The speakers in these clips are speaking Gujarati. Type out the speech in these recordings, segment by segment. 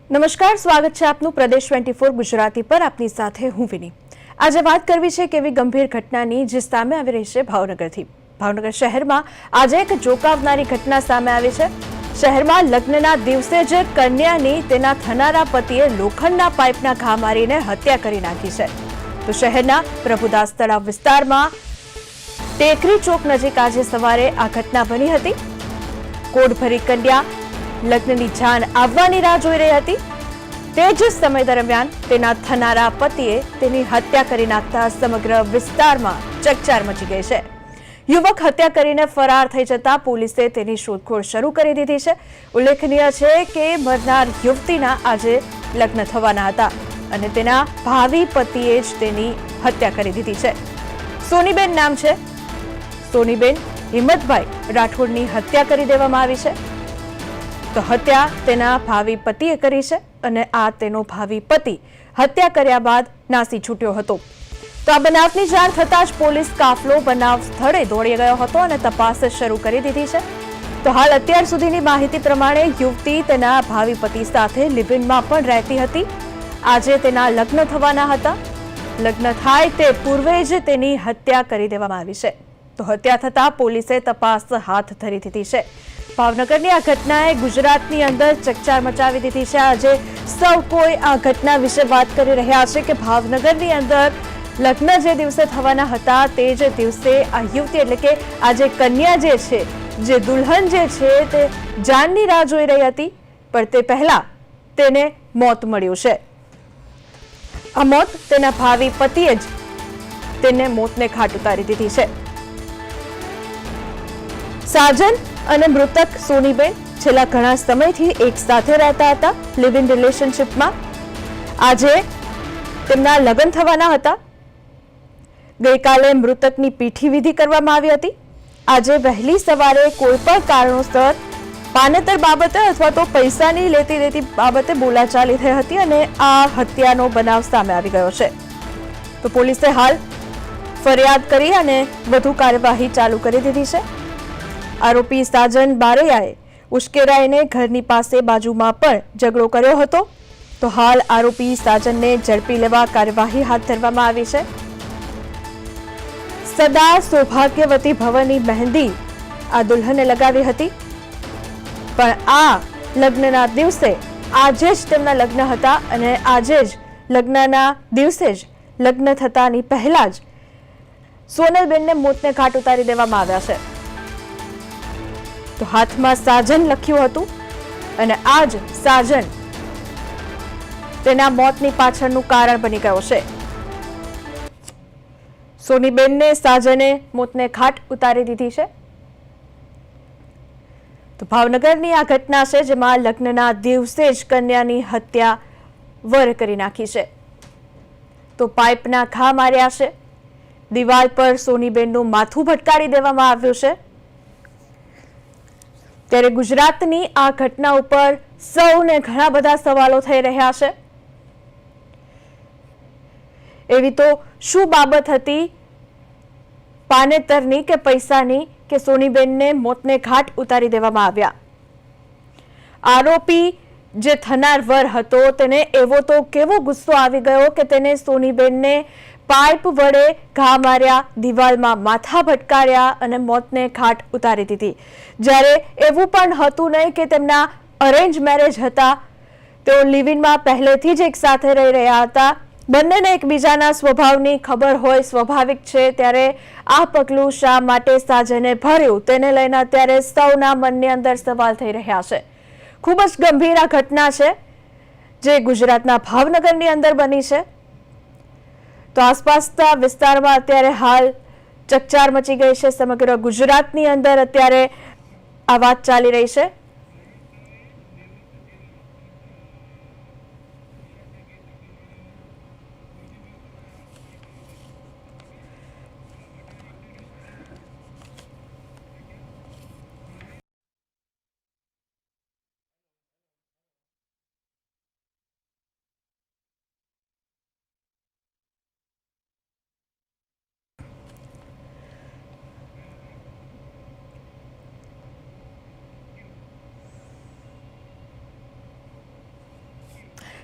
નમસ્કાર, સ્વાગત છે આપનું પ્રદેશ 24 ગુજરાતી પર। આપની સાથે હું વિની। આજે વાત કરવી છે કે એવી ગંભીર ઘટનાની જે સામે આવી રહી છે ભાવનગરથી। ભાવનગર શહેરમાં આજે એક ચોંકાવનારી ઘટના સામે આવી છે। શહેરમાં લગ્નના દિવસે જ કન્યાની તેના થનારા પતિએ લોખંડના પાઇપના ઘા મારીને હત્યા કરી નાખી છે। તો શહેરના પ્રભુદાસ તળાવ વિસ્તારમાં ટેકરી ચોક નજીક આજે સવારે આ ઘટના બની હતી। કોડભરી કન્યા લગ્નની જાન આવવાની રાહ જોઈ રહી હતી। તે જ સમય દરમિયાન તેના થનારા પતિએ તેની હત્યા કરી નાખતા સમગ્ર વિસ્તારમાં ચકચાર મચી ગઈ છે। યુવક હત્યા કરીને ફરાર થઈ જતા પોલીસે તેની શોધખોળ શરૂ કરી દીધી છે। ઉલ્લેખનીય છે કે મરનાર યુવતીના આજે લગ્ન થવાના હતા અને તેના ભાવિ પતિએ જ તેની હત્યા કરી દીધી છે। સોનીબેન નામ છે। સોનીબેન હિંમતભાઈ રાઠોડની હત્યા કરી દેવામાં આવી છે। તો હત્યા તેના ભાવિ પતિએ કરી છે અને આ તેનો ભાવિ પતિ હત્યા કર્યા બાદ નાસી છૂટ્યો હતો। તો આ બનાવની જાણ થતાં જ પોલીસ કાફલો બનાવ સ્થળે દોડી ગયો હતો અને તપાસ શરૂ કરી દીધી છે। તો હાલ અત્યાર સુધીની માહિતી પ્રમાણે યુવતી તેના ભાવિ પતિ સાથે લિવ-ઇનમાં પણ રહેતી હતી। આજે તેના લગ્ન થવાના હતા। લગ્ન થાય તે પૂર્વે જ તેની હત્યા કરી દેવામાં આવી છે। તો હત્યા થતાં પોલીસે તપાસ હાથ ધરી દીધી છે। ભાવનગરની આ ઘટનાએ ગુજરાતની અંદર ચકચાર મચાવી દીધી છે। આજે સૌ કોઈ આ ઘટના વિશે વાત કરી રહ્યા છે કે ભાવનગરની અંદર લગ્ન જે દિવસે થવાના હતા તે જ દિવસે આ યુવતી એટલે કે આ જે કન્યા જે છે, જે દુલ્હન જે છે તે જાનની રાહ જોઈ રહી હતી, પણ તે પહેલા તેને મોત મળ્યું છે। આ મોત તેના ભાવિ પતિએ જ તેને મોતને ઘાટ ઉતારી દીધી છે। સાજન અને મૃતક સોનીબેન છેલ્લા ઘણા સમયથી એક સાથે રહેતા હતા, લિવ ઇન રિલેશનશીપમાં। આજે તેમના લગ્ન થવાના હતા। ગઈકાલે મૃતકની પીઠી વિધિ કરવામાં આવી હતી। આજે વહેલી સવારે કોઈ પણ કારણોસર પાનેતર બાબતે અથવા તો પૈસાની લેતી દેતી બાબતે બોલાચાલી થઈ હતી અને આ હત્યાનો બનાવ સામે આવી ગયો છે। તો પોલીસે હાલ ફરિયાદ કરી અને વધુ કાર્યવાહી ચાલુ કરી દીધી છે। આરોપી સાજન બારૈયાએ ઉશ્કેરાઈને ઘરની પાસે બાજુમાં પણ ઝઘડો કર્યો હતો। તો હાલ આરોપી સાજનને ઝડપી લેવા કાર્યવાહી હાથ ધરવામાં આવી છે। સદા સૌભાગ્યવતી ભવનની મહેંદી આ દુલ્હને લગાવી હતી, પણ આ લગ્નના દિવસે આજે જ તેમના લગ્ન હતા અને આજે જ લગ્નના દિવસે જ લગ્ન થતાની પહેલા જ સોનલબેનને મોતને ઘાટ ઉતારી દેવામાં આવ્યા છે। તો હાથમાં સાજન લખ્યું હતું અને આજ સાજન તેના મોતની પાછળનું કારણ બની ગયો છે। સોનીબેનને સાજને મોતને ઘાટ ઉતારી દીધી છે। તો ભાવનગરની આ ઘટના છે જેમાં લગ્નના દિવસે જ કન્યાની હત્યા વર કરી નાખી છે। તો પાઇપના ઘા માર્યા છે। દિવાલ પર સોનીબેનનું માથું ભટકાડી દેવામાં આવ્યું છે। ત્યારે ગુજરાતની આ ઘટના ઉપર સૌને ઘણા બધા સવાલો થઈ રહ્યા છે। એવી તો શું બાબત હતી પાનેતરની કે પૈસાની કે સોનીબેનને મોતને ઘાટ ઉતારી દેવામાં આવ્યા? આરોપી જે થનાર વર હતો તેને એવો તો કેવો ગુસ્સો આવી ગયો કે તેને સોનીબેનને પાઇપ વડે ઘા માર્યા, દિવાલમાં માથા ભટકાર્યા અને મોતને ઘાટ ઉતારી દીધી। જ્યારે એવું પણ હતું નહીં કે તેમના અરેન્જ મેરેજ હતા, તેઓ લિવ-ઇનમાં પહેલેથી જ એક સાથે રહી રહ્યા હતા, બંનેને એકબીજાના સ્વભાવની ખબર હોય સ્વાભાવિક છે। ત્યારે આ પગલું શા માટે સાજને ભર્યું તેને લઈને અત્યારે સૌના મનની અંદર સવાલ થઈ રહ્યા છે। ખૂબ જ ગંભીર આ ઘટના છે જે ગુજરાતના ભાવનગરની અંદર બની છે। તો આસપાસના વિસ્તારમાં અત્યારે હાલ ચકચાર મચી ગઈ છે। સમગ્ર ગુજરાતની અંદર અત્યારે આ વાત ચાલી રહી છે।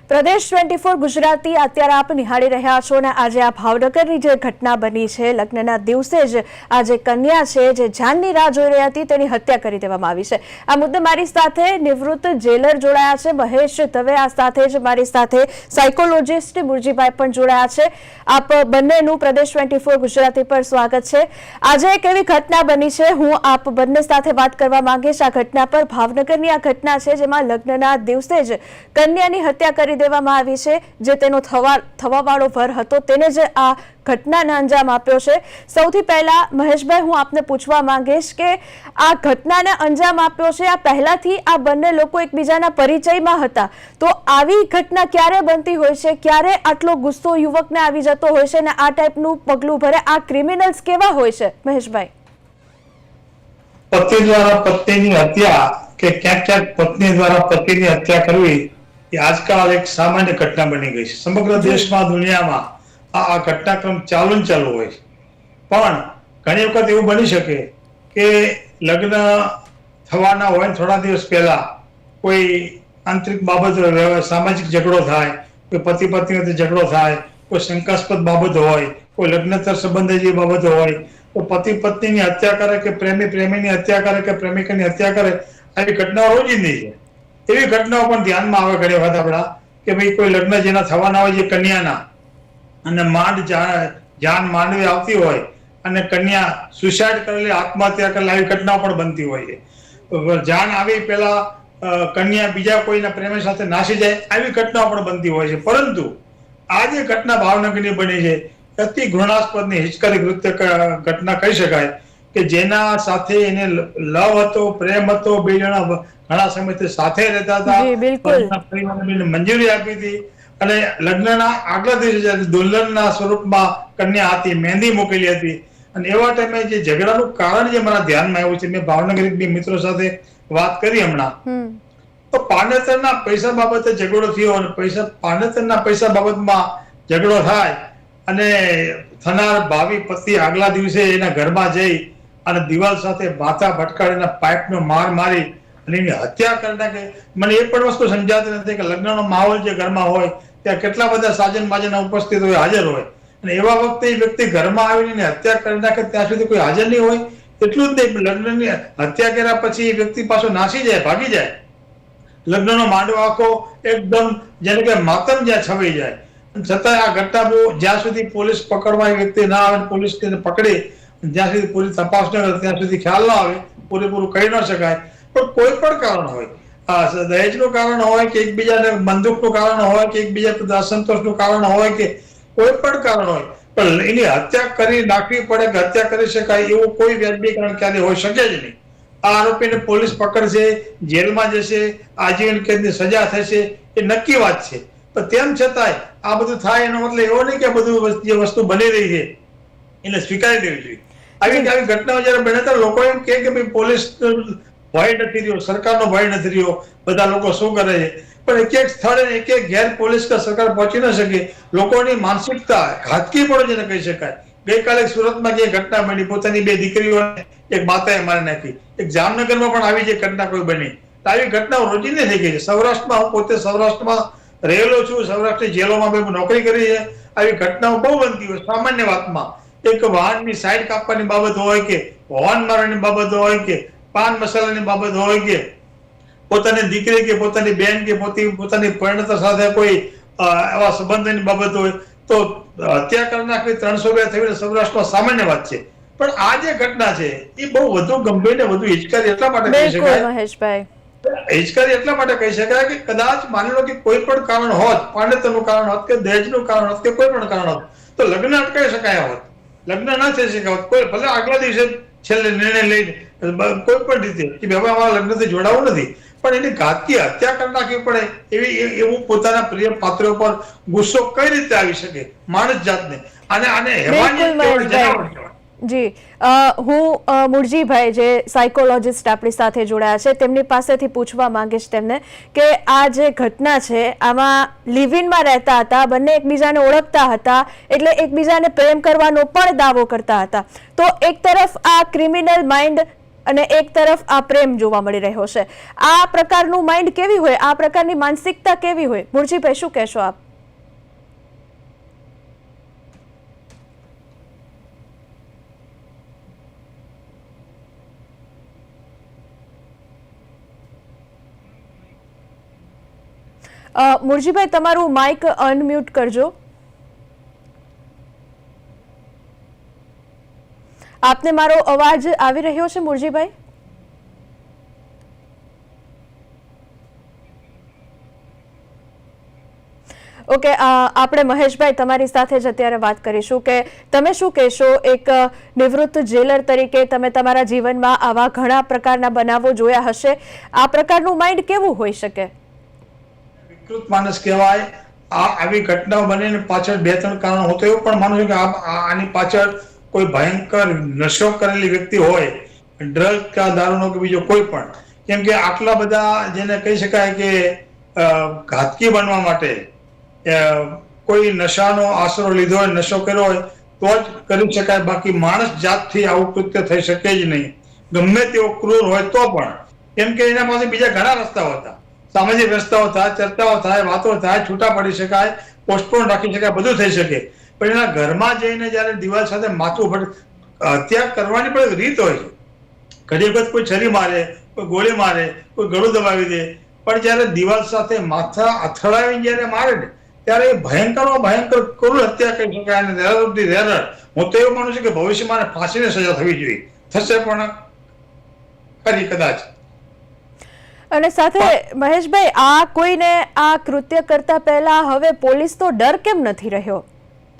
પ્રદેશ 24 ગુજરાતી અત્યારે આપ નિહાળી રહ્યા છો અને આજે આ ભાવનગરની જે ઘટના બની છે, લગ્નના દિવસે જ આ જે કન્યા છે જે જાનની રાહ જોઈ રહી હતી તેની હત્યા કરી દેવામાં આવી છે। આ મુદ્દે મારી સાથે નિવૃત્ત જેલર જોડાયા છે મહેશ દવે, આ સાથે જ મારી સાથે સાયકોલોજિસ્ટ મુરજીભાઈ પણ જોડાયા છે। આપ બંનેનું પ્રદેશ 24 ગુજરાતી પર સ્વાગત છે। આજે એક એવી ઘટના બની છે, હું આપ બંને સાથે વાત કરવા માંગીશ આ ઘટના પર। ભાવનગરની આ ઘટના છે જેમાં લગ્નના દિવસે જ કન્યાની હત્યા કરી દેવામાં આવી છે। જે તેનો થવાવાળો વર હતો તેને જ આ ઘટનાને અંજામ આપ્યો છે। સૌથી પહેલા મહેશભાઈ, હું આપને પૂછવા માંગીશ કે આ ઘટનાને અંજામ આપ્યો છે, આ પહેલાથી આ બંને લોકો એકબીજાના પરિચયમાં હતા, તો આવી ઘટના ક્યારે બનતી હોય છે, ક્યારે આટલો ગુસ્સો યુવકને આવી જતો હોય છે અને આ ટાઈપનું પગલું ભરે? આ ક્રિમિનલ્સ કેવા હોય છે મહેશભાઈ? પતિ દ્વારા પત્નીની હત્યા કે ક્યાંક ક્યાંક પત્ની દ્વારા પતિની હત્યા કરવી એ આજકાલ એક સામાન્ય ઘટના બની ગઈ છે। સમગ્ર દેશમાં, દુનિયામાં આ ઘટનાક્રમ ચાલુ હોય છે। પણ ઘણી વખત એવું બની શકે કે લગ્ન થવાના હોય થોડા દિવસ પહેલા કોઈ આંતરિક બાબત હોય, સામાજિક ઝઘડો થાય, કોઈ પતિ પત્ની વચ્ચે ઝઘડો થાય, કોઈ શંકાસ્પદ બાબત હોય, કોઈ લગ્નોત્તર સંબંધિત જે બાબતો હોય, તો પતિ પત્નીની હત્યા કરે કે પ્રેમી પ્રેમીની હત્યા કરે કે પ્રેમિકાની હત્યા કરે, આવી ઘટનાઓ રોજિંદી છે। એવી ઘટનાઓ પણ ધ્યાનમાં આવે ઘણી વખત આપણા કે ભાઈ કોઈ લગ્ન જેના થવાના હોય છે કન્યાના, અને માંડ જાન માંડવી આવતી હોય અને કન્યા સુસાઇડ કરેલી, આત્મહત્યા કરેલી, આવી ઘટનાઓ પણ બનતી હોય છે। જાન આવી પહેલા કન્યા બીજા કોઈના પ્રેમી સાથે નાસી જાય, આવી ઘટનાઓ પણ બનતી હોય છે। પરંતુ આ જે ઘટના ભાવનગરની બની છે, અતિ ઘૃણાસ્પદની હિચકારી કૃત્ય ઘટના કહી શકાય કે જેના સાથે એને લવ હતો, પ્રેમ હતો, બે જણા ઘણા સમયથી સાથે રહેતા હતા, પરિવારને મંજૂરી આપી હતી અને લગ્નના આગલા દિવસે દુલ્હનના સ્વરૂપમાં કન્યા હતી, મહેંદી મૂકેલી હતી। અને એવા ટાઈમે જે ઝઘડાનું કારણ જે મારા ધ્યાનમાં આવ્યું છે, મેં ભાવનગર બે મિત્રો સાથે વાત કરી હમણાં, તો પાનેતરના પૈસા બાબતે ઝઘડો થયો અને પાનેતરના પૈસા બાબતમાં ઝઘડો થાય અને થનાર ભાવિ પતિ આગલા દિવસે એના ઘરમાં જઈ અને દિવાલ સાથે માથા ભટકાડીને પાઇપનો માર મારી અને એની હત્યા કરી નાખે। મને એ પણ વસ્તુ સમજાતી નથી કે લગ્નનો માહોલ જે ઘરમાં હોય ત્યાં કેટલા બધા સાજન બાજન ઉપસ્થિત હોય, હાજર હોય, અને એવા વખતે એ વ્યક્તિ ઘરમાં આવીને હત્યા કરી નાખે ત્યાં સુધી કોઈ હાજર નહીં હોય। એટલું જ નહીં, લગ્નની હત્યા કર્યા પછી એ વ્યક્તિ પાછો નાસી જાય, ભાગી જાય, લગ્નનો માંડવો આખો એકદમ જેને કે માતમ જ્યાં છવાઈ જાય। છતાં આ ઘટના જ્યાં સુધી પોલીસ પકડવા એ વ્યક્તિ ના આવે, પોલીસ તેને પકડે, જ્યાં સુધી પોલીસ તપાસ ન કરે ત્યાં સુધી ખ્યાલ ના આવે, પૂરેપૂરું કહી ન શકાય। પણ કોઈ પણ કારણ હોય, દહેજનું કારણ હોય કે એકબીજાને બંદૂકનું કારણ હોય કે એકબીજા અસંતોષનું કારણ હોય કે કોઈ પણ કારણ હોય, પણ એની હત્યા કરી નાખવી પડે કે હત્યા કરી શકાય એવું કોઈ વ્યાજબી કારણ ક્યારે હોઈ શકે જ નહીં। આ આરોપીને પોલીસ પકડશે, જેલમાં જશે, આજીવન કેદની સજા થશે, એ નક્કી વાત છે। પણ તેમ છતાંય આ બધું થાય એનો મતલબ એવો નહીં કે બધું જે વસ્તુ બની રહી છે એને સ્વીકારી લેવી જોઈએ। આવી ઘટનાઓ જયારે બને ત્યારે લોકો એમ કે ભાઈ પોલીસ ભય નથી રહ્યો, સરકારનો ભય નથી રહ્યો, બધા લોકો શું કરે છે, પણ એક એક સ્થળે એક એક ઘેર પોલીસ કે સરકાર પહોંચી ન શકે। લોકોની માનસિકતા ઘાતકી પણ જેને કહી શકાય। ગઈકાલે સુરતમાં જે ઘટના બની, પોતાની બે દીકરીઓને એક માતાએ મારી નાખી, એક જામનગરમાં પણ આવી જે ઘટના કોઈ બની, તો આવી ઘટનાઓ રોજિંદી થઈ ગઈ છે। સૌરાષ્ટ્રમાં, હું પોતે સૌરાષ્ટ્રમાં રહેલો છું, સૌરાષ્ટ્રની જેલોમાં મેં નોકરી કરી છે, આવી ઘટનાઓ બહુ બનતી હોય। સામાન્ય વાતમાં એક વાહનની સાઈડ કાપવાની બાબત હોય કે હોર્ન મારવાની બાબત હોય કે પાન મસાલાની બાબત હોય કે પોતાની દીકરી કે પોતાની બેન કે પોતાની પરિણતા સાથે કોઈ એવા સંબંધની બાબત હોય તો હત્યા કરી નાખવી, 302 થઈને સૌરાષ્ટ્રમાં સામાન્ય વાત છે। પણ આ જે ઘટના છે એ બહુ વધુ ગંભીર ને વધુ હિચકારી એટલા માટે કહી શકાય, હિચકારી એટલા માટે કહી શકાય કે કદાચ માની લો કે કોઈ પણ કારણ હોત, પાનેતરનું કારણ હોત કે દહેજનું કારણ હોત કે કોઈ પણ કારણ હોત, તો લગ્ન અટકાવી શકાયા હોત, લગ્ન ના થઈ શક્યા હોત। કોઈ ભલે આગલા દિવસે છેલ્લે નિર્ણય લઈને કોઈ પણ રીતે કે હવે અમારા લગ્નથી જોડાવું નથી, પણ એની ઘાતકી હત્યા કરી નાખવી પડે એવું પોતાના પ્રિય પાત્રો પર ગુસ્સો કઈ રીતે આવી શકે માણસ જાતને? આને હેવાની જી, હું મુરજીભાઈ જે સાયકોલોજિસ્ટ આપણી સાથે જોડાયા છે તેમની પાસેથી પૂછવા માંગીશ તેમને કે આ જે ઘટના છે આમાં લિવ-ઇનમાં રહેતા હતા, બંને એકબીજાને ઓળખતા હતા, એટલે એકબીજાને પ્રેમ કરવાનો પણ દાવો કરતા હતા, તો એક તરફ આ ક્રિમિનલ માઇન્ડ અને એક તરફ આ પ્રેમ જોવા મળી રહ્યો છે. આ પ્રકારનું માઇન્ડ કેવી હોય, આ પ્રકારની માનસિકતા કેવી હોય? મુરજીભાઈ, શું કહેશો આપ? મુરજીભાઈ, તમારું માઇક અનમ્યુટ કરજો. આપને મારો અવાજ આવી રહ્યો છે મુરજીભાઈ? ઓકે, આપણે મહેશભાઈ તમારી સાથે જ અત્યારે વાત કરીશું કે તમે શું કહેશો? એક નિવૃત્ત જેલર તરીકે તમે તમારા જીવનમાં આવા ઘણા પ્રકારના બનાવો જોયા હશે. આ પ્રકારનું માઇન્ડ કેવું હોઈ શકે? વિકૃત માણસ કહેવાય. આવી ઘટનાઓ બનીને પાછળ 2-3 કારણો હોતો એવું પણ માનું છું કે આની પાછળ કોઈ ભયંકર નશો કરેલી વ્યક્તિ હોય, ડ્રગ કે દારૂનો કે બીજો કોઈ પણ. કેમ કે આટલા બધા જેને કહી શકાય કે ઘાતકી બનવા માટે કોઈ નશાનો આશરો લીધો હોય, નશો કર્યો હોય તો જ કરી શકાય. બાકી માણસ જાતથી આવું કૃત્ય થઈ શકે જ નહીં, ગમે તેવો ક્રૂર હોય તો પણ. કેમ કે એના પાસે બીજા ઘણા રસ્તાઓ હતા, સામાજિક રસ્તાઓ થાય, ચર્ચાઓ થાય, વાતો થાય, છૂટા પડી શકાય, પોસ્ટપોન રાખી શકાય, બધું થઈ શકે. પણ એના ઘરમાં જઈને જયારે દિવાલ સાથે માથું હત્યા કરવાની પણ રીત હોય છે. ઘણી વખત કોઈ છરી મારે, કોઈ ગોળી મારે, કોઈ ગળું દબાવી દે, પણ જયારે દિવાલ સાથે માથા અથડાવીને જયારે મારે ને ત્યારે એ ભયંકર ક્રૂર હત્યા કરી શકાય. અને રેરર ઓફ ધી રેરર, હું તો એવું માનું છું કે ભવિષ્યમાં ફાંસીની સજા થવી જોઈએ, થશે પણ ખરી કદાચ. અને સાથે મહેશભાઈ, આ કોઈને આ કૃત્ય કરતા પહેલા હવે પોલીસનો ડર કેમ નથી રહ્યો?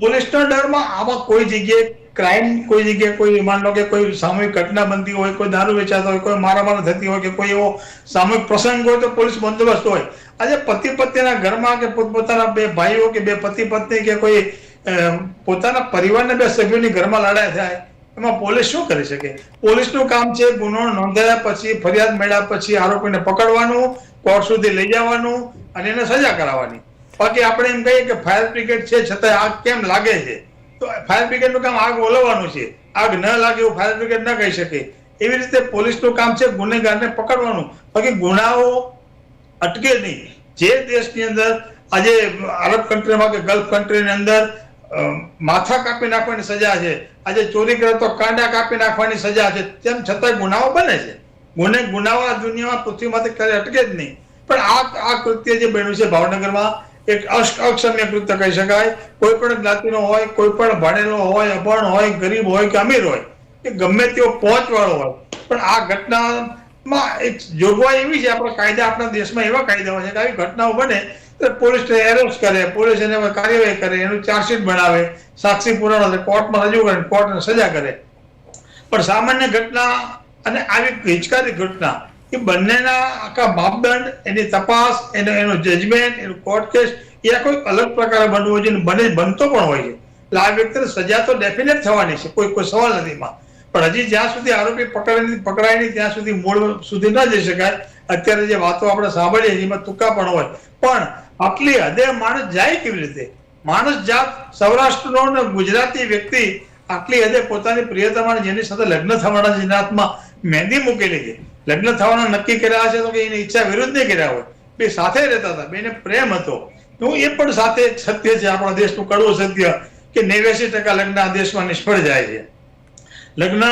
પોલીસના ડરમાં આવા કોઈ જગ્યાએ ક્રાઇમ, કોઈ જગ્યાએ કોઈ માન લો કે કોઈ સામૂહિક ઘટના બનતી હોય, કોઈ દારૂ વેચાતો હોય, કોઈ મારામારી થતી હોય કે કોઈ એવો સામૂહિક પ્રસંગ હોય તો પોલીસ બંદોબસ્ત હોય. આજે પતિ પત્નીના ઘરમાં કે પોતપોતાના 2 ભાઈઓ કે 2 પતિ પત્ની કે કોઈ પોતાના પરિવારના 2 સભ્યોની ઘરમાં લડાઈ થાય, એમાં પોલીસ શું કરી શકે? પોલીસનું કામ છે ગુનો નોંધાયા પછી, ફરિયાદ મળ્યા પછી આરોપીને પકડવાનું, કોર્ટ સુધી લઈ જવાનું અને એને સજા કરાવવાની. બાકી આપણે એમ કહીએ કે ફાયર બ્રિગેડ છે છતાં આગ કેમ લાગે છે, તો ફાયર બ્રિગેડનું કામ આગ ઓલવવાનું છે, આગ ન લાગે એવું ફાયર બ્રિગેડ ન કહી શકે. એવી રીતે પોલીસનું કામ છે ગુનેગારને પકડવાનું. બાકી ગુનાઓ અટકે નહીં. જે દેશની અંદર આજે અરબ કન્ટ્રીમાં કે ગલ્ફ કન્ટ્રીની અંદર માથા કાપી નાખવાની સજા છે, આજે ચોરી કરે તો કાંડા કાપી નાખવાની સજા છે, તેમ છતાં ગુનાઓ બને છે. ગુનાઓ આ દુનિયામાં પૃથ્વીમાંથી ક્યારે અટકે જ નહીં. પણ આ કૃત્ય જે બન્યું છે ભાવનગરમાં, એક અક્ષમ્ય કૃત્ય કહી શકાય. કોઈ પણ જ્ઞાતિનો હોય, કોઈ પણ ભણેલો હોય, અભણ હોય, ગરીબ હોય કે અમીર હોય, કે ગમે તેવો પહોંચવાળો હોય, પણ આ ઘટનામાં એક જોગવાઈ એવી છે, આપણા કાયદા, આપણા દેશમાં એવા કાયદાઓ છે કે આવી ઘટનાઓ બને તો પોલીસને એરેસ્ટ કરે, પોલીસ એને કાર્યવાહી કરે, એનું ચાર્જશીટ બનાવે, સાક્ષી પુરાવો કોર્ટમાં રજૂ કરે, કોર્ટને સજા કરે. પણ સામાન્ય ઘટના અને આવી હિચકારી ઘટના, એ બંનેના આખા માપદંડ, એની તપાસ, એનું જજમેન્ટ, એનું કોર્ટ કેસ એ કોઈક અલગ પ્રકારે બનવું જોઈએ, બનતો પણ હોય છે. એટલે આ વ્યક્તિને સજા તો ડેફિનેટ થવાની છે, કોઈ સવાલ નથી એમાં. પણ હજી જ્યાં સુધી આરોપી પકડાય નહીં ત્યાં સુધી મૂળ સુધી ન જઈ શકાય. અત્યારે જે વાતો આપણે સાંભળીએ એમાં ટૂંકા પણ હોય, પણ આટલી હદે માણસ જાય કેવી રીતે? માણસ જાત, સૌરાષ્ટ્રનો અને ગુજરાતી વ્યક્તિ આટલી હદે પોતાની પ્રિયતમાને જેની સાથે લગ્ન થવાના જેના હાથમાં મહેંદી મૂકેલી છે, લગ્ન થવાના નક્કી કર્યા છે તો કે એની ઈચ્છા વિરુદ્ધ નહીં કર્યા હોય, 2 સાથે રહેતા હતા, 2ને પ્રેમ હતો. તો એ પણ સાથે સત્ય છે, આપણા દેશનું કડવું સત્ય કે 89% લગ્ન આ દેશમાં નિષ્ફળ જાય છે. લગ્ન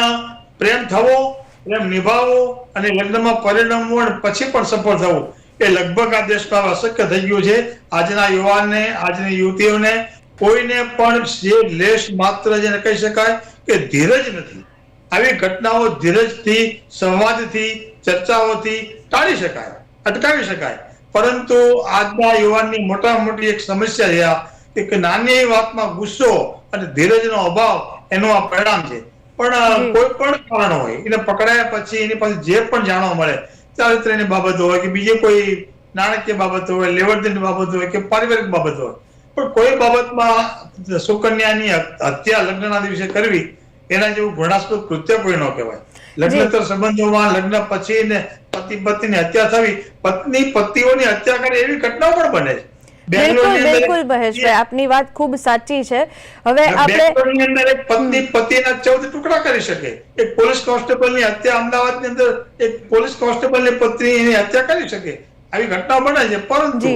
પ્રેમ થવો, પ્રેમ નિભાવવો અને લગ્નમાં પરિણમવું અને પછી પણ સફળ થવું એ લગભગ આ દેશમાં અશક્ય થઈ ગયું છે. આજના યુવાનને, આજની યુવતીઓને કોઈને પણ જે લેશ માત્ર જેને કહી શકાય કે ધીરજ નથી. આવી ઘટનાઓ ધીરજથી, સંવાદથી, ચર્ચાઓથી ટાળી શકાય, અટકાવી શકાય. પરંતુ આજના યુવાનની મોટામાં મોટી એક સમસ્યા છે કે નાની વાતમાં ગુસ્સો અને ધીરજનો અભાવ એનું આ પરિણામ છે. પણ કોઈ પણ કારણ હોય, એને પકડાયા પછી એની પાસે જે પણ જાણવા મળે, ચારિત્ર્યની બાબતો હોય કે બીજી કોઈ નાણાકીય બાબતો હોય, લેવડદેની બાબતો હોય કે પારિવારિક બાબતો હોય, પણ કોઈ બાબતમાં સુકન્યાની હત્યા લગ્નના દિવસે કરવી એના જેવું ઘૃણાસ્પદ કૃત્ય કોઈ ન કહેવાય. લગ્નોત્તર સંબંધોમાં લગ્ન પછી ને પતિ પત્નીની હત્યા થવી, પત્ની પતિઓની હત્યા કરે એવી ઘટનાઓ પણ બને છે. બિલકુલ બિલકુલ મહેશભાઈ, આપની વાત ખૂબ સાચી છે. હવે આપણે બેંગ્લોરની અંદર એક પત્ની પતિના 14 ટુકડા કરી શકે. એક પોલીસ કોન્સ્ટેબલની હત્યા અમદાવાદની અંદર એક પોલીસ કોન્સ્ટેબલની પત્ની એની હત્યા કરી શકે. આવી ઘટનાઓ બને છે. પરંતુ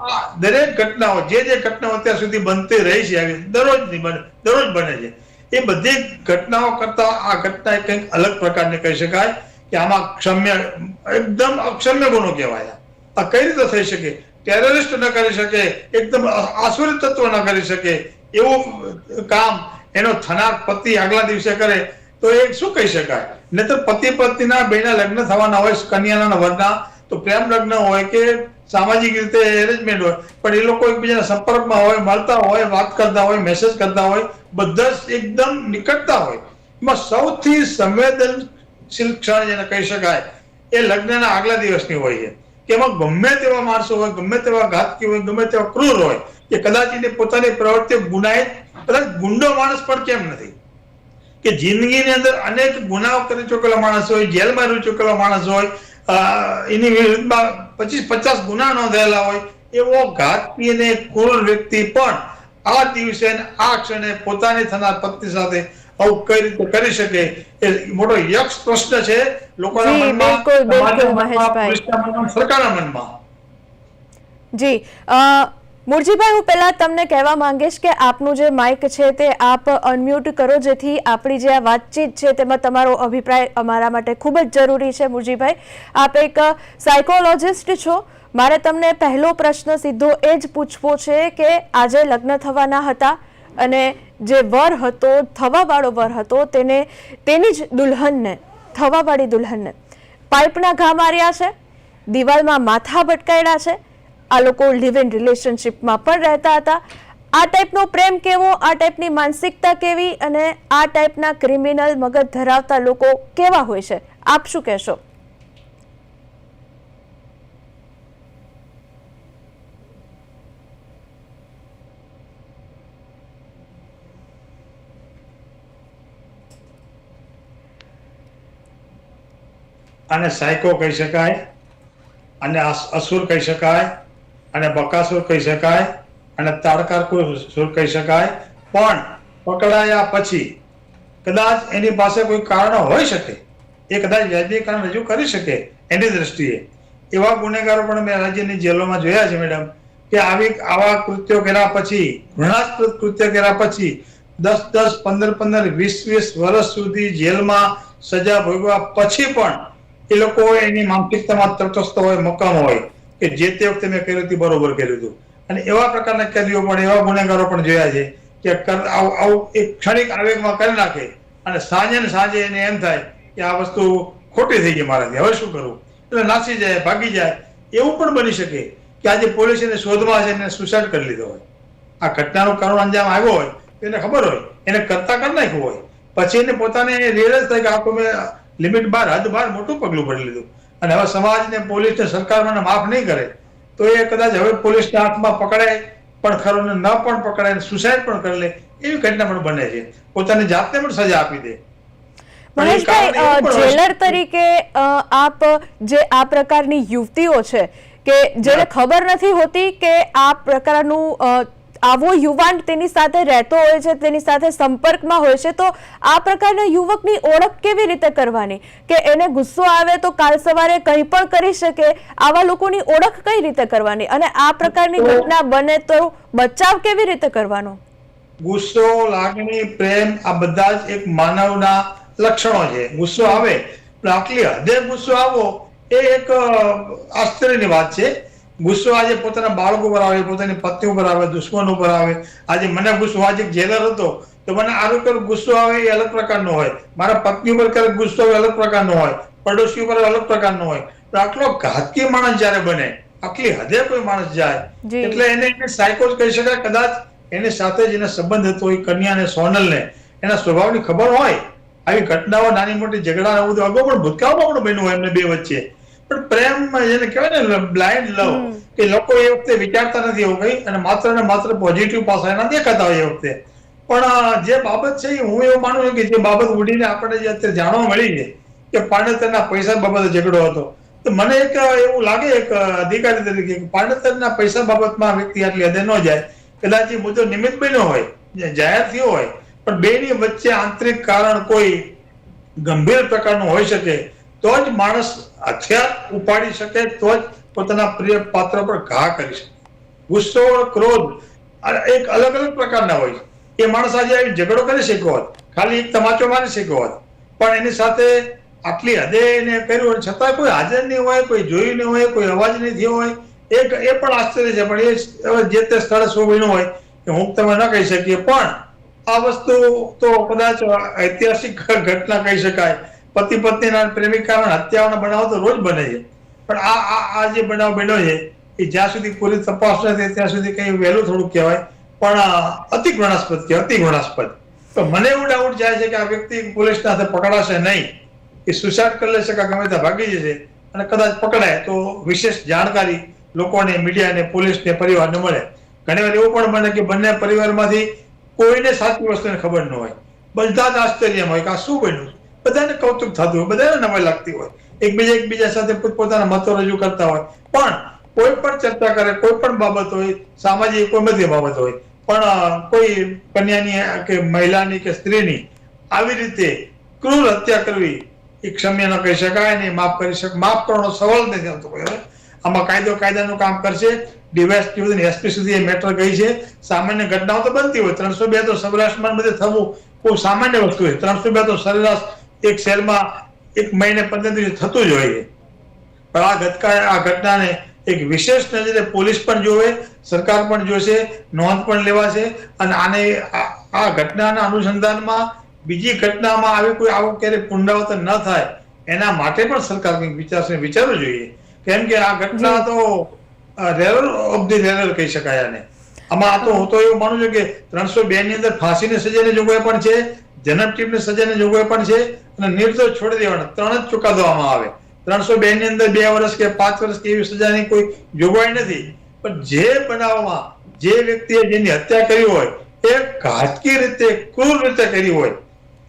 આ દરેક ઘટનાઓ જે ઘટનાઓ અત્યાર સુધી બનતી રહી છે, આવી દરરોજ બને છે, એ બધી ઘટનાઓ કરતા આ ઘટના કંઈક અલગ પ્રકારની કહી શકાય કે આમાં એકદમ અક્ષમ્ય ગુનો કહેવાય. આ કઈ રીતે થઈ શકે? ટેરરિસ્ટ ન કરી શકે, એકદમ આસુરી તત્વ ન કરી શકે એવું કામ એનો થનાર પતિ આગલા દિવસે કરે તો એ શું કહી શકાય? નહીતર પતિ પત્નીના બેના લગ્ન થવાના હોય, કન્યાના વરના, તો પ્રેમ લગ્ન હોય કે સામાજિક રીતે એરેન્જમેન્ટ હોય, પણ એ લોકો એકબીજાના સંપર્કમાં હોય, મળતા હોય, વાત કરતા હોય, મેસેજ કરતા હોય, બધા જ એકદમ નિકટતા હોય. એમાં સૌથી સંવેદનશીલ ક્ષણ જેને કહી શકાય એ લગ્નના આગલા દિવસની હોય છે. કે એમાં ગમે તેવા માણસો હોય, ગમે તેવા ઘાતકી હોય, ગમે તેવા ક્રૂર હોય, કે કદાચ એને પોતાની પ્રવૃત્તિ ગુનાહિત, કદાચ ગુંડો માણસ પણ કેમ નથી કે જિંદગીની અંદર અનેક ગુનાઓ કરી ચૂકેલો માણસ હોય, જેલમાં રહી ચૂકેલો માણસ હોય, એની વિરુદ્ધમાં 25-50 ગુના નોંધાયેલા હોય, એવો ઘાતકી અને ક્રૂર વ્યક્તિ પણ આ દિવસે આ ક્ષણે પોતાની થનાર પત્ની સાથે આવું કઈ રીતે કરી શકે એ મોટો યક્ષ પ્રશ્ન છે લોકોના મનમાં, સમાજના મનમાં, સરકારના મનમાં. જી મુરજીભાઈ, હું પહેલા તમને કહેવા માંગીશ કે આપનું જે માઇક છે તે આપ અનમ્યુટ કરો, જેથી આપણી જે આ વાતચીત છે તેમાં તમારો અભિપ્રાય અમારા માટે ખૂબ જ જરૂરી છે. મુરજીભાઈ, આપ એક સાયકોલોજિસ્ટ છો. મારે તમને પહેલો પ્રશ્ન સીધો એ જ પૂછવો છે કે આજે લગ્ન થવાના હતા અને જે વર હતો, થવાવાળો વર હતો, તેની જ દુલ્હનને, થવાવાળી દુલ્હનને પાઇપના ઘા માર્યા છે, દિવાલમાં માથા ભટકાયડા છે. આ લોકો લિવ ઇન રિલેશનશિપમાં પણ રહેતા હતા. આ ટાઈપનો પ્રેમ કેવો, આ ટાઈપની માનસિકતા કેવી, અને આ ટાઈપના ક્રિમિનલ મગજ ધરાવતા લોકો કેવા હોય છે, આપ શું કહેશો? આને સાયકો કહી શકાય, અને અસુર કહી શકાય, અને બકાસુર કહી શકાય, અને તાડકાસુર કહી શકાય. પણ પકડાયા પછી કદાચ એની પાસે કોઈ કારણ હોઈ શકે, એ કદાચ વ્યાજબી કારણ રજૂ કરી શકે એની દ્રષ્ટિએ. એવા ગુનેગારો પણ મેં રાજ્યની જેલોમાં જોયા છે મેડમ, કે આવા કૃત્યો કર્યા પછી, ઘૃણાસ્પદ કૃત્ય કર્યા પછી 10-10, 15-15, 20-20 વર્ષ સુધી જેલમાં સજા ભોગવ્યા પછી પણ એ લોકો એની માનસિકતામાં તટસ્થ હોય, મકામ હોય કે જે તે વખતે મેં કર્યું હતું બરોબર કર્યું હતું. અને એવા પ્રકારના કેદીઓ પણ, એવા ગુનેગારો પણ જોયા છે કે આવું એક ક્ષણિક આવેગમાં કરી નાખે અને સાંજે એને એમ થાય કે આ વસ્તુ ખોટી થઈ ગઈ મારાથી, હવે શું કરવું, એટલે નાસી જાય, ભાગી જાય. એવું પણ બની શકે કે આજે પોલીસ એને શોધમાં છે, એને સુસાઇડ કરી લીધો હોય. આ ઘટનાનો કરુણ અંજામ આવ્યો હોય, એને ખબર હોય, એને કરતા કરી નાખ્યું હોય, પછી એને પોતાને રિયલાઇઝ થાય કે આ તો મેં લિમિટ બહાર, હદ બહાર મોટું પગલું ભરી લીધું, અને હવે સમાજને, પોલીસને, સરકાર મને માફ નહીં કરે તો એ કદાચ હવે પોલીસના હાથમાં પકડાય પણ ખરો ને ન પણ પકડાય, સુસાઇડ પણ કરી લે, એવી ઘટના પણ બને છે. પોતાની જાતને પણ સજા આપી દે. મહેશભાઈ, જેલર તરીકે આપ જે આ પ્રકારની યુવતીઓ છે કે જેને ખબર નથી હોતી કે આ પ્રકારનું આવો યુવાન તેની સાથે રહેતો હોય છે, તેની સાથે સંપર્કમાં હોય છે, તો આ પ્રકારના યુવકની ઓળખ કેવી રીતે કરવાની કે એને ગુસ્સો આવે તો કાલ સવારે કંઈ પણ કરી શકે, આવા લોકોની ઓળખ કઈ રીતે કરવાની, અને આ પ્રકારની ઘટના બને તો બચાવ કેવી રીતે કરવાનો? ગુસ્સો, લાગણી, પ્રેમ આ બધા જ એક માનવના લક્ષણો છે. ગુસ્સો આવે પણ આટલી હદે ગુસ્સો આવવો એ એક આશ્ચર્યની વાત છે. ગુસ્સો આજે પોતાના બાળકો પર આવે, પોતાની પત્ની ઉપર આવે, દુશ્મન ઉપર આવે. આજે મને ગુસ્સો, આજે જેલર હતો તો મને આરોપ પર ગુસ્સો આવે એ અલગ પ્રકારનો હોય, મારા પત્ની ઉપર ક્યારેક ગુસ્સો આવે અલગ પ્રકારનો હોય, પડોશી ઉપર અલગ પ્રકારનો હોય. પણ આટલો ઘાતકી માણસ જયારે બને, આટલી હદે કોઈ માણસ જાય, એટલે એને સાયકો કહી શકાય. કદાચ એની સાથે જેને સંબંધ હતો, એ કન્યાને, સોનલને, એના સ્વભાવની ખબર હોય. આવી ઘટનાઓ, નાની મોટી ઝઘડા બધું અગાઉ પણ ભૂતકાળમાં પણ બન્યું હોય એમને બે વચ્ચે. પણ પ્રેમ જેને કહેવાય ને બ્લાઇન્ડ લવ, કે લોકો એ વખતે વિચારતા નથી એવું કઈ, અને માત્ર ને માત્ર પોઝિટિવ પાસા એના દેખાતા હોય એ વખતે. પણ જે બાબત છે એ હું એવું માનું છું કે જે બાબત ઉડીને આપણને જે અત્યારે જાણવા મળી છે કે પાણેતરના પૈસા બાબતે ઝઘડો હતો, તો મને એક એવું લાગે એક અધિકારી તરીકે પાડતરના પૈસા બાબતમાં વ્યક્તિ આટલી હદે ન જાય. કદાચ એ મુદ્દો નિમિત્ત બન્યો હોય, જાહેર થયો હોય, પણ બેની વચ્ચે આંતરિક કારણ કોઈ ગંભીર પ્રકારનું હોઈ શકે તો જ માણસ હથિયાર ઉપાડી શકે, તો જ પોતાના પ્રિય પાત્ર પર ઘા કરી શકે. ગુસ્સો, ક્રોધ એક અલગ અલગ પ્રકારના હોય. એ માણસ આજે આવી ઝઘડો કરી શક્યો હોત, ખાલી એક તમાચો મારી શક્યો હોત, પણ એની સાથે આટલી હદે એને કર્યું છતાં કોઈ હાજર નહીં હોય, કોઈ જોયું નહીં હોય, કોઈ અવાજ નહીં થયો હોય, એ પણ આશ્ચર્ય છે. પણ એ જે તે સ્થળે શું બન્યું હોય કે હું તમે ન કહી શકીએ, પણ આ વસ્તુ તો કદાચ ઐતિહાસિક ઘટના કહી શકાય. પતિ પત્નીના પ્રેમિકાના હત્યાઓના બનાવ તો રોજ બને છે, પણ આ જે બનાવ બન્યો છે એ જ્યાં સુધી પૂરી તપાસ ન થાય ત્યાં સુધી કઈ વહેલું થોડું કહેવાય, પણ અતિ ઘૃણાસ્પદ કે અતિ ઘૃણાસ્પદ. તો મને એવું ડાઉટ જાય છે કે આ વ્યક્તિ પોલીસના હાથે પકડાશે નહીં, એ સુસાઇડ કરી લેશે કે ગમે ત્યાં ભાગી જશે, અને કદાચ પકડાય તો વિશેષ જાણકારી લોકોને, મીડિયાને, પોલીસને, પરિવારને મળે. ઘણી વાર એવું પણ બને કે બંને પરિવારમાંથી કોઈને સાચી વસ્તુને ખબર ન હોય, બધા જ આશ્ચર્યમાં હોય કે આ શું બન્યું. બધાને કૌતુક થતું હોય, બધાને નવાઈ લાગતી હોય, એકબીજા સાથે પોતપોતાના મતો રજૂ કરતા હોય, પણ કોઈ પણ ચર્ચા કરે, કોઈ પણ બાબત હોય, સામાજિક કોઈ બધી બાબત હોય, પણ કોઈ કન્યાની કે મહિલાની કે સ્ત્રીની આવી રીતે ક્રૂર હત્યા કરવી એ ક્ષમ્ય ન કહી શકાય, ને માફ કરી શકે. માફ કરવાનો સવાલ નથી આવતો કોઈ. આમાં કાયદાનું કામ કરશે. ડીવાયએસપી એસપી સુધી એ મેટર ગઈ છે. સામાન્ય ઘટનાઓ તો બનતી હોય, 302 તો સૌરાષ્ટ્રમાં બધે થવું બહુ સામાન્ય વસ્તુ છે. 302 તો સરેરાશ એક શહેરમાં એક મહિને 15 દિવસ થતું જ હોય છે. પણ આ ઘટનાને એક વિશેષ નજરે પોલીસ પણ જોવે, સરકાર પણ જોશે, નોંધ પણ લેવાશે, અને આને આ ઘટનાના અનુસંધાનમાં બીજી ઘટનામાં આવી કોઈ આવું ક્યારેય પુનરાવર્તન ન થાય એના માટે પણ સરકાર કંઈક વિચારવું જોઈએ. કેમ કે આ ઘટના તો રેરર ઓફ ધી રેરર કહી શકાય આને. આમાં તો હું તો એવું માનું છું કે 302 ની અંદર ફાંસીની સજાની જોગવાઈ પણ છે, જન્મટીપની સજાની જોગવાઈ પણ છે, અને નિર્દોષ છોડી દેવાના 3 જ ચુકાદવામાં આવે. 302 ની અંદર 2 વર્ષ કે 5 વર્ષ કે એવી સજાની કોઈ જોગવાઈ નથી. પણ જે બનાવમાં જે વ્યક્તિએ જેની હત્યા કરી હોય એ ઘાતકી રીતે, ક્રૂર રીતે કરી હોય,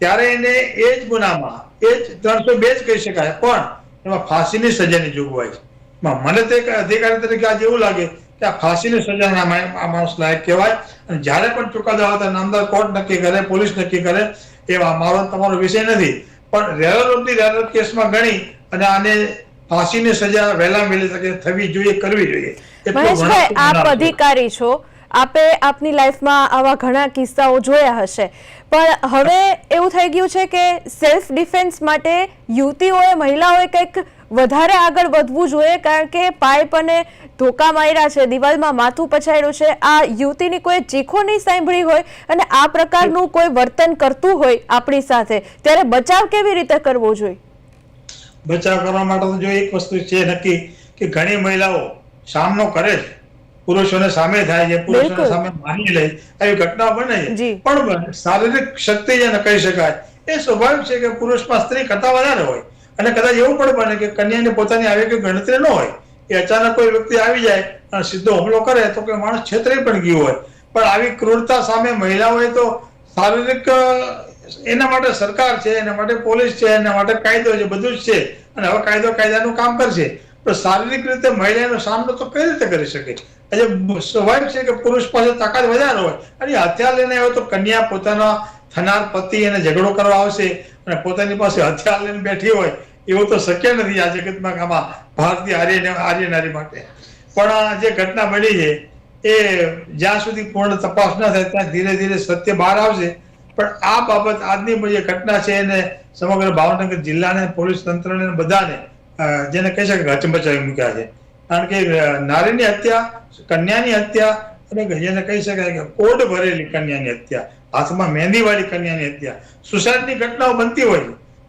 ત્યારે એને એ જ ગુનામાં એ જ 302 જ કહી શકાય, પણ એમાં ફાંસીની સજાની જોગવાઈ છે. મને તો એક અધિકારી તરીકે આજે એવું લાગે કે આ ફાંસીની સજાના આ માણસ લાયક કહેવાય, અને જ્યારે પણ ચુકાદો આવે નામદાર કોર્ટ નક્કી કરે, પોલીસ નક્કી કરે, એવા મારો તમારો વિષય નથી, પણ રેરર ઓફ ધી રેરર કેસમાં ગણી અને આને ફાંસીની સજા વહેલા વહેલી તકે થવી જોઈએ, કરવી જોઈએ. મહેશભાઈ, આપ અધિકારી છો, આપે આપની લાઈફમાં આવા ઘણા કિસ્સાઓ જોયા હશે, પણ હવે એવું થઈ ગયું છે કે સેલ્ફ ડિફેન્સ માટે યુવતીઓએ, મહિલાઓએ કંઈક વધારે આગળ વધવું જોઈએ, કારણ કે પાઇપ અને ધોકા માર્યા છે, દિવાલમાં માથું પછાડ્યું છે. આ યુવતીની કોઈ ચીખો નહીં સાંભળી હોય અને આ પ્રકારનું કોઈ વર્તન કરતું હોય આપણી સાથે, ત્યારે બચાવ કેવી રીતે કરવો જોઈએ? બચાવ કરવા માટે તો જો એક વસ્તુ છે નક્કી કે ઘણી મહિલાઓ સામનો કરે છે, પુરુષોને સામે થાય છે, પુરુષોને સામે માની લે, આવી ઘટનાઓ બને છે. પણ શારીરિક શક્તિ જેને કહી શકાય એ સ્વાભાવિક છે કે પુરુષમાં સ્ત્રી કરતા વધારે હોય, અને કદાચ એવું પણ બને કે કન્યાને પોતાની આવી કોઈ ગણતરી ન હોય, એ અચાનક કોઈ વ્યક્તિ આવી જાય અને સીધો હુમલો કરે તો કોઈ માણસ છેતરાઈ પણ ગયું હોય. પણ આવી ક્રૂરતા સામે મહિલાઓએ તો શારીરિક, એના માટે સરકાર છે, એના માટે પોલીસ છે, એના માટે કાયદો છે, બધું જ છે, અને હવે કાયદાનું કામ કરશે. પણ શારીરિક રીતે મહિલાનો સામનો તો કઈ રીતે કરી શકે? આજે સ્વાભાવિક છે કે પુરુષ પાસે તાકાત વધારે હોય, અને હથિયાર લઈને આવ્યો તો કન્યા પોતાના થનાર પતિ એને ઝઘડો કરવા આવશે અને પોતાની પાસે હથિયાર લઈને બેઠી હોય, એવું તો શક્ય નથી આ જગતમાં, આમાં ભારતીય આર્ય નારી માટે. પણ જે ઘટના બની છે એ જ્યાં સુધી પૂર્ણ તપાસ ન થાય ત્યાં ધીરે ધીરે સત્ય બહાર આવશે. પણ આ બાબત, આજની જે ઘટના છે એને સમગ્ર ભાવનગર જિલ્લાને, પોલીસ તંત્રને, બધાને જેને કહી શકાય હચમચાવી મૂક્યા છે. કારણ કે નારીની હત્યા, કન્યાની હત્યા, અને જેને કહી શકાય કે કોડ ભરેલી કન્યાની હત્યા, હાથમાં મહેંદી વાળી કન્યાની હત્યા, સુસાઇડની ઘટનાઓ બનતી હોય,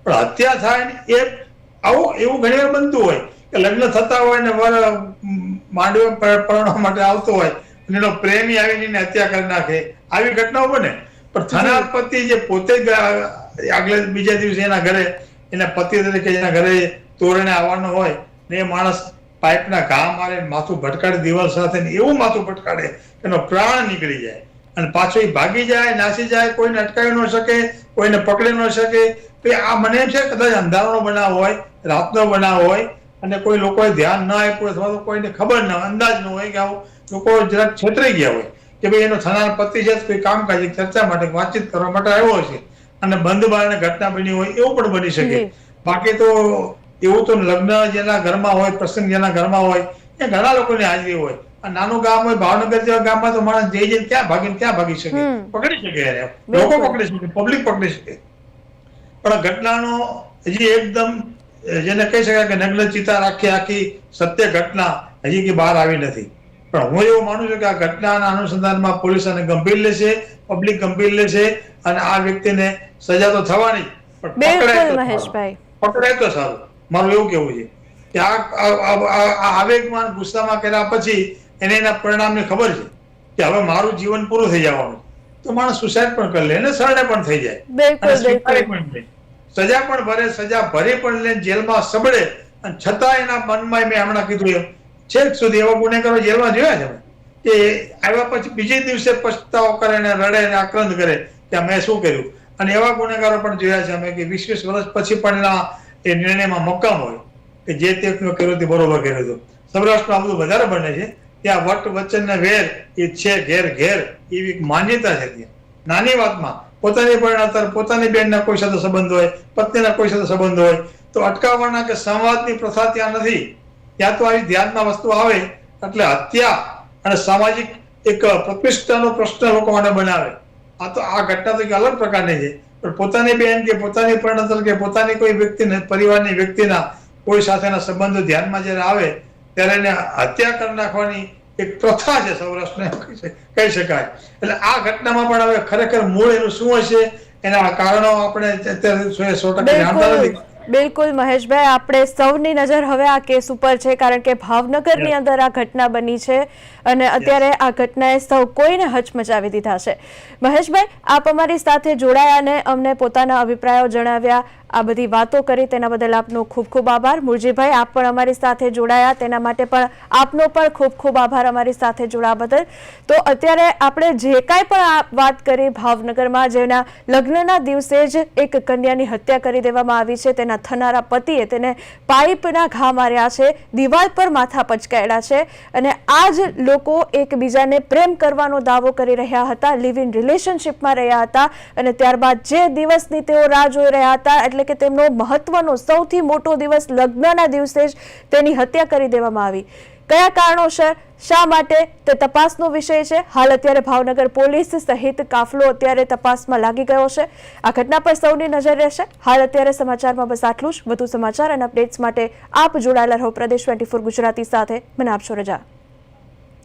પણ હત્યા થાય ને એ એવું ઘણી વાર બનતું હોય કે લગ્ન થતા હોય ને માંડવે પરણવા માટે આવતો હોય અને એનો પ્રેમી આવીને એને હત્યા કરી નાખે, આવી ઘટનાઓ બને. પણ થનાર પતિ જે પોતે જ આગલે બીજા દિવસે એના ઘરે, એના પતિ તરીકે એના ઘરે તોરણે આવવાનો હોય ને એ માણસ પાઇપના ઘા મારે, માથું ભટકાડે દિવાલ સાથે, એવું માથું ભટકાડે એનો પ્રાણ નીકળી જાય, અને પાછો એ ભાગી જાય, નાસી જાય, કોઈને અટકાવી ન શકે, કોઈને પકડી ન શકે. તો આ મને એમ છે કદાચ અંધારાનો બનાવ હોય, રાતનો બનાવ હોય, અને કોઈ લોકોએ ધ્યાન ના આપ્યું અથવા તો કોઈને ખબર ના અંદાજ ન હોય કે આવું લોકો જરાક છેતરાઈ ગયા હોય કે ભાઈ એનો થનાર પતિ છે કોઈ કામકાજ ચર્ચા માટે વાતચીત કરવા માટે આવ્યો છે અને બંધ બારણે ઘટના બની હોય એવું પણ બની શકે. બાકી તો એવું તો લગ્ન જેના ઘરમાં હોય, પ્રસંગ જેના ઘરમાં હોય એ ઘણા લોકોની હાજરી હોય. નાનું ગામ હોય, ભાવનગર જેવા ગામમાં તો માણસ જઈને ક્યાં ભાગી શકે, પકડી શકે એને, લોકો પકડી શકે, પબ્લિક પકડી શકે. પણ ઘટનાનો હજી એકદમ જેને કહી શકાય કે નગ્ન ચિતા આખી સત્ય ઘટના હજી કે બહાર આવી નથી. પણ હું એવું માનું છું કે આ ઘટનાના અનુસંધાનમાં પોલીસ આને ગંભીર લેશે, પબ્લિક ગંભીર લેશે અને આ વ્યક્તિને સજા તો થવાની પણ પકડાય તો સારું. મારું એવું કેવું છે કે આ આવેગમાં ગુસ્સામાં કર્યા પછી એને એના પરિણામની ખબર છે કે હવે મારું જીવન પૂરું થઈ જવાનું, તો માણસ સુસાઇડ પણ કરી લે અને શરણે પણ થઈ જાય અને સ્વીકારી પણ લે, સજા પણ ભરે, સજા ભરી પણ લે, જેલમાં સબડે અને છતાં એના મનમાં મેં હમણાં કીધું એમ છેક સુધી એવા ગુનેગારો જેલમાં જોયા છે કે આવ્યા પછી બીજે દિવસે પછતાવો કરે ને રડે ને આક્રંદ કરે કે મેં શું કર્યું. અને એવા ગુનેગારો પણ જોયા છે અમે કે 20-20 વર્ષ પછી પણ એના એ નિર્ણયમાં મક્કમ હોય કે જે તે કર્યું તે બરોબર કર્યું હતું. સૌરાષ્ટ્રમાં આ બધું વધારે બને છે. ત્યાં વટ વચન વેર એ છે ઘેર ઘેર એવી માન્યતા છે. ત્યાં નાની વાતમાં પોતાની પરિણામ, પોતાની બેનના કોઈ સાથે સંબંધ હોય, પત્નીના કોઈ સાથે સંબંધ હોય તો અટકાવવાના કે સંવાદની પ્રથા ત્યાં નથી. ત્યાં તો આવી ધ્યાનમાં વસ્તુ આવે એટલે હત્યા અને સામાજિક એક પ્રતિષ્ઠાનો પ્રશ્ન લોકો માટે બનાવે. આ ઘટના તો એક અલગ પ્રકારની છે. પણ પોતાની બેન કે પોતાની પરિણતર કે પોતાની કોઈ વ્યક્તિને પરિવારની વ્યક્તિના કોઈ સાથેના સંબંધો ધ્યાનમાં જ્યારે આવે ત્યારે એને હત્યા કરી નાખવાની એક પ્રથા છે સૌરાષ્ટ્રને કહી શકાય. એટલે આ ઘટનામાં પણ હવે ખરેખર મૂળ એનું શું હશે, એના કારણો આપણે અત્યારે 100% જાણતા નથી. બિલકુલ મહેશભાઈ, આપણે સૌની નજર હવે આ કેસ ઉપર છે કારણ કે ભાવનગરની અંદર આ ઘટના બની છે અને અત્યારે આ ઘટનાએ સૌ કોઈને હચમચાવી દીધા છે. મહેશભાઈ, આપ અમારી સાથે જોડાયા અને અમને પોતાના અભિપ્રાયો જણાવ્યા, આ બધી વાતો કરી તેના બદલ આપનો ખૂબ ખૂબ આભાર. મુરજીભાઈ, આપ પણ અમારી સાથે જોડાયા તેના માટે પણ આપનો પણ ખૂબ ખૂબ આભાર અમારી સાથે જોડાવા બદલ. તો અત્યારે આપણે જે કાંઈ પણ વાત કરી ભાવનગરમાં જેના લગ્નના દિવસે જ એક કન્યાની હત્યા કરી દેવામાં આવી છે, તેના થનારા પતિએ તેને પાઇપના ઘા માર્યા છે, દિવાલ પર માથા પચકાયેલા છે અને આ જ લોકો એકબીજાને પ્રેમ કરવાનો દાવો કરી રહ્યા હતા, લિવ ઇન રિલેશનશીપમાં રહ્યા હતા અને ત્યારબાદ જે દિવસની તેઓ રાહ જોઈ રહ્યા હતા એટલે કે તેમનો મહત્વનો સૌથી મોટો દિવસ લગ્નના દિવસે જ તેની હત્યા કરી દેવામાં આવી. કયા કારણોસર, શા માટે, તે તપાસનો વિષય છે. હાલ અત્યારે ભાવનગર પોલીસ સહિત કાફલો અત્યારે તપાસમાં લાગી ગયો છે. આ ઘટના પર સૌની નજર રહેશે. હાલ અત્યારે સમાચારમાં બસ આટલું જ. વધુ સમાચાર અને અપડેટ્સ માટે આપ જોડાયેલા રહો પ્રદેશ 24 ગુજરાતી સાથે. મને આપશો રજા.